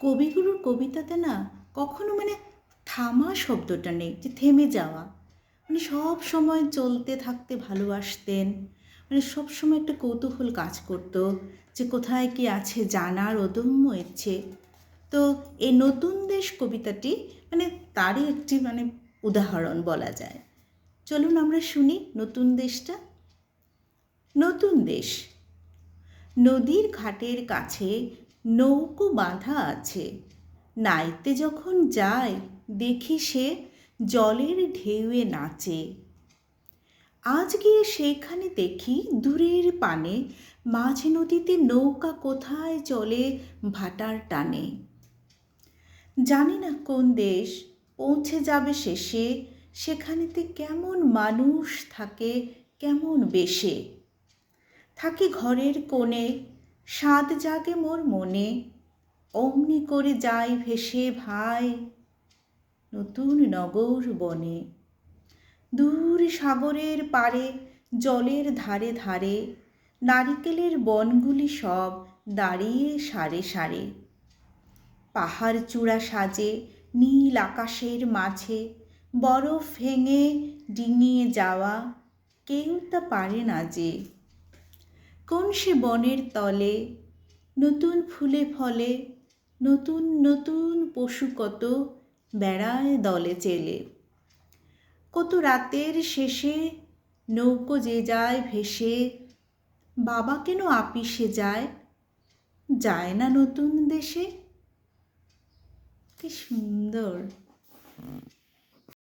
কবিগুরুর কবিতাতে না কখনো থামা শব্দটা নেই, যে থেমে যাওয়া। সব সময় চলতে থাকতে ভালোবাসতেন। সব সময় একটা কৌতূহল কাজ করতো যে কোথায় কি আছে জানার অদম্য ইচ্ছে। তো এই নতুন দেশ কবিতাটি তারই একটি উদাহরণ বলা যায়। চলুন আমরা শুনি নতুন দেশটা। নতুন দেশ। নদীর ঘাটের কাছে নৌকো বাঁধা আছে, নাইতে যখন যায় দেখি সে জলের ঢেউয়ে নাচে। আজ গিয়ে সেইখানে দেখি দূরের পানে মাঝ নদীতে নৌকা কোথায় চলে ভাটার টানে। জানি না কোন দেশ, পৌঁছে যাবে শেষে, সেখানেতে কেমন মানুষ থাকে, কেমন বেশে। থাকি ঘরের কোণে, স্বাদ জাগে মোর মনে, অমনি করে যাই ভেসে ভাই নতুন নগর বনে। দূর সাগরের পারে জলের ধারে ধারে নারিকেলের বনগুলি সব দাঁড়িয়ে সারে সারে। পাহাড় চূড়া সাজে নীল আকাশের মাঝে, বরফ ভেঙে ডিঙিয়ে যাওয়া কেউ তা পারে না যে। কোন সে বনের তলে নতুন ফুলে ফলে, নতুন নতুন পশু কত বেড়ায় দলে চেলে। কত রাতের শেষে নৌকো যে যায় ভেসে, বাবা কেন আপিসে যায়, যায় না নতুন দেশে। কি সুন্দর।